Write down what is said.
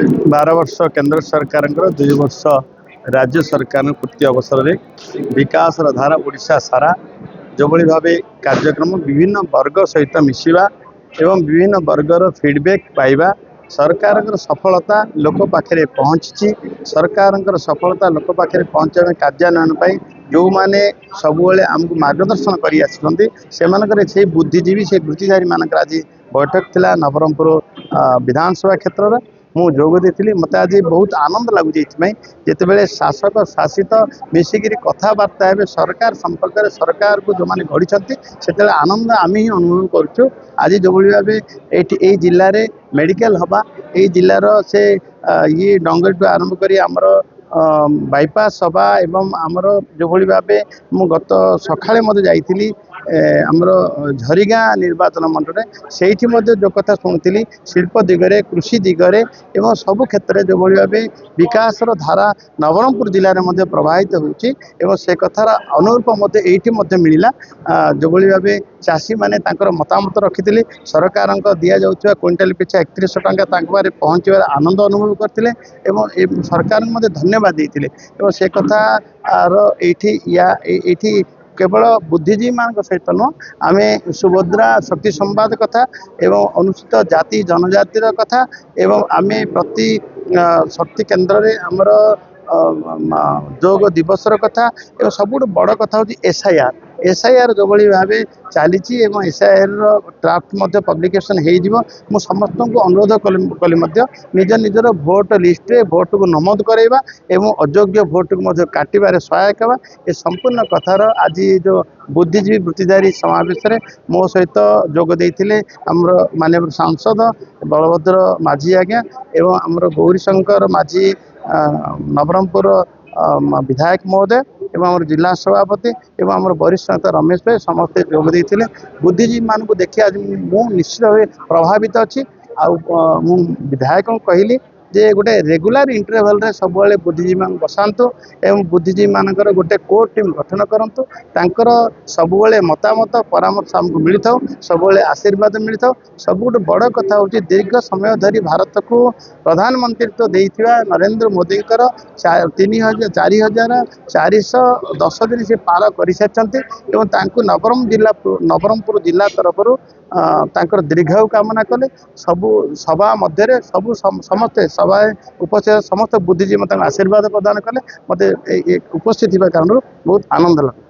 12 वर्ष केंद्र सरकार 2 वर्ष राज्य सरकार पूर्ति अवसर में विकास धारा ओडिशा सारा जो भाव कार्यक्रम विभिन्न वर्ग सहित मिसवा एवं विभिन्न वर्गर फीडबैक पाइबा सरकार सफलता लोक पाखे पहुँची सरकार सफलता लोक पाखे पहुँचा कार्यान्वयन जो मैंने सब आमको मार्गदर्शन कर बुद्धिजीवी से वृत्तिधारी मान आज बैठक थिला नवरंगपुर विधानसभा क्षेत्र में मु जोग देती मत आज बहुत आनंद लगुच जिते शासक शासित मिसिकी कथबार्ता है सरकार संपर्क में सरकार को जो मैंने गढ़ी से आनंद आम ही अनुभव करुँ। आज जो भाव ये जिले में मेडिकल हवा ये जिलार से ये डंगर आरंभ कर आमर बाईपास हवा एवं आमर जो भाव मु गत सकाळे मते जाइथिली आमर झरीगाँ निर्वाचन मंडल से जो कथा शुणी शिल्प दिगरे कृषि दिगरे एवं सबु क्षेत्र जो भाव विकास धारा नवरंगपुर जिले में प्रवाहित हो से कथार अनुरूप ये मिलला जो भाव चाषी मैंने मतामत रखी सरकार दि जाऊा क्विंटाल पिछा 3100 टंका पहुँचार आनंद अनुभव करते सरकार धन्यवाद देते से कथार ये केवल बुद्धिजीवी मान सहित नुह आम सुभद्रा शक्ति संवाद कथा एवं अनुसूचित जाति जनजातिर कथा एवं आम प्रति शक्ति केन्द्र में आमर योग दिवसर कथा एवं सबुठ बड़ कथा हूँ एसआईआर जो भाव चली एसआईआर ड्राफ्ट पब्लिकेशन हो समस्त को अनुरोध कली निज निजर भोट लिस्ट रे भोट को नमद कराइबा एवं अयोग्य भोट को काटिबारे सहायक हवा ये संपूर्ण कथार आज जो बुद्धिजीवी वृत्तिधारी समावेश में मो सहित जोग देते आमर माननीय सांसद बलभद्र माझी आज्ञा एवं आमर गौरीशंकर माझी नवरंगपुर विधायक महोदय एवं आम जिला सभापति एवं आम वरिष्ठ नेता रमेश भाई समस्ते जोग देते बुद्धिजीवी मान को देखिए आज मु निश्चित भाव प्रभावित अच्छी विधायक कहली जे गोटे रेगुलर इंटरवल रे सब बुद्धिजीवी मान बसातु एवं बुद्धिजीवी मानकर गोटे कोर टीम गठन करंतु तांकर सब मतामत परामर्श आमको मिलता सब आशीर्वाद मिलता सबुठ बड़ कथा हूँ दीर्घ समय धरी भारत को प्रधानमंत्रित्व देइथिबा नरेंद्र मोदी 3410 दिन से पार कर सारी नवरंगपुर जिला तरफ तांकर दीर्घायु कामना कले सबु सभा मध्य सबु समस्ते सभा उपस्थित समस्त बुद्धिजीवी आशीर्वाद प्रदान कले मत उपस्थित कारण बहुत आनंद लगा।